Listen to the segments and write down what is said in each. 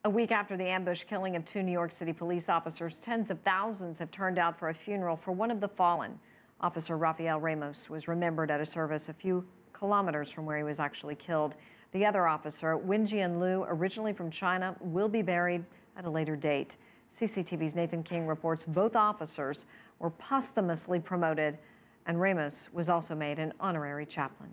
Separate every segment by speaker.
Speaker 1: A week after the ambush killing of two New York City police officers, tens of thousands have turned out for a funeral for one of the fallen. Officer Rafael Ramos was remembered at a service a few kilometers from where he was actually killed. The other officer, Wenjian Liu, originally from China, will be buried at a later date. CCTV's Nathan King reports both officers were posthumously promoted, and Ramos was also made an honorary chaplain.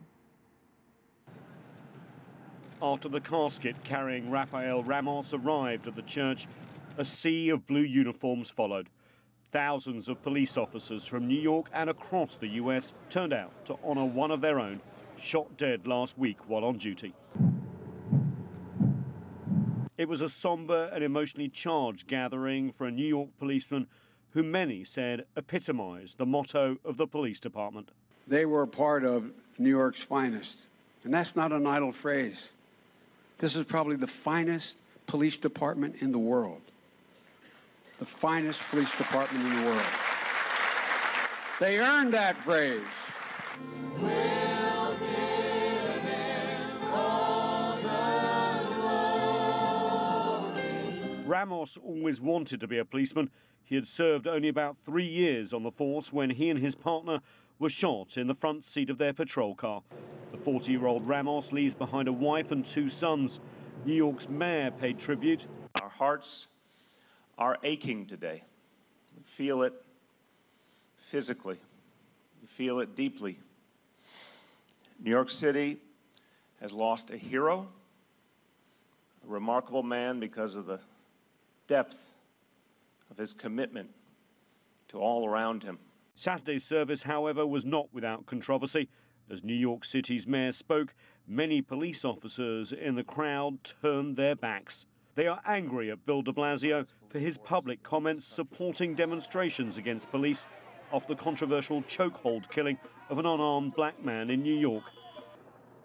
Speaker 2: After the casket carrying Rafael Ramos arrived at the church, a sea of blue uniforms followed. Thousands of police officers from New York and across the US turned out to honor one of their own, shot dead last week while on duty. It was a somber and emotionally charged gathering for a New York policeman who many said epitomized the motto of the police department.
Speaker 3: They were a part of New York's finest, and that's not an idle phrase. This is probably the finest police department in the world. The finest police department in the world. They earned that praise.
Speaker 4: We'll give them all the glory.
Speaker 2: Ramos always wanted to be a policeman. He had served only about 3 years on the force when he and his partner were shot in the front seat of their patrol car. The 40-year-old Ramos leaves behind a wife and 2 sons. New York's mayor paid tribute.
Speaker 5: Our hearts are aching today. We feel it physically. We feel it deeply. New York City has lost a hero, a remarkable man because of the depth of his commitment to all around him.
Speaker 2: Saturday's service, however, was not without controversy. As New York City's mayor spoke, many police officers in the crowd turned their backs. They are angry at Bill de Blasio for his public comments supporting demonstrations against police after the controversial chokehold killing of an unarmed black man in New York.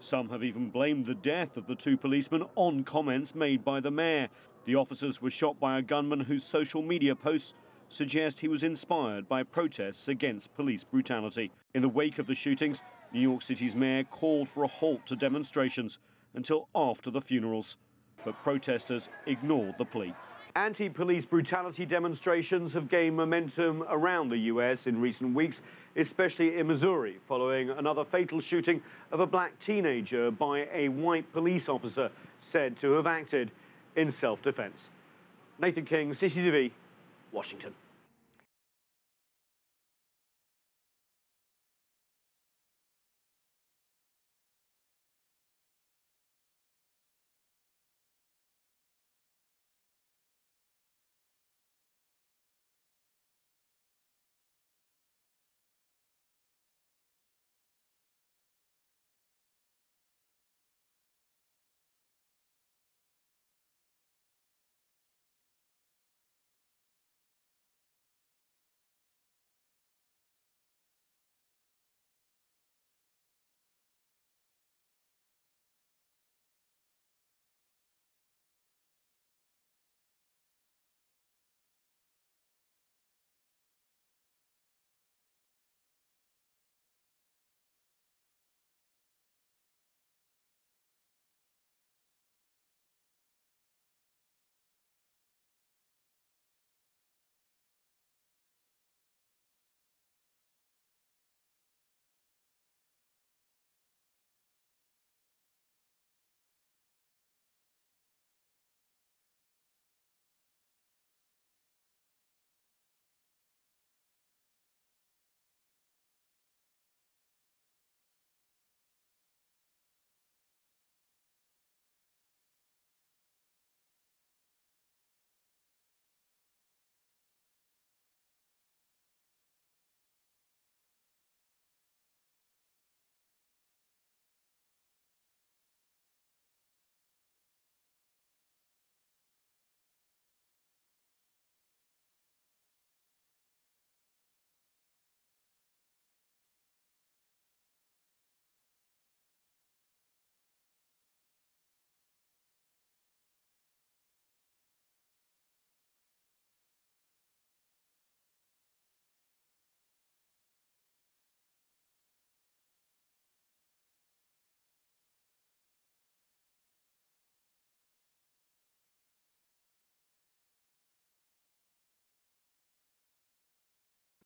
Speaker 2: Some have even blamed the death of the 2 policemen on comments made by the mayor. The officers were shot by a gunman whose social media posts suggest he was inspired by protests against police brutality. In the wake of the shootings, New York City's mayor called for a halt to demonstrations until after the funerals, but protesters ignored the plea. Anti-police brutality demonstrations have gained momentum around the US in recent weeks, especially in Missouri, following another fatal shooting of a black teenager by a white police officer said to have acted in self-defense. Nathan King, CCTV, Washington.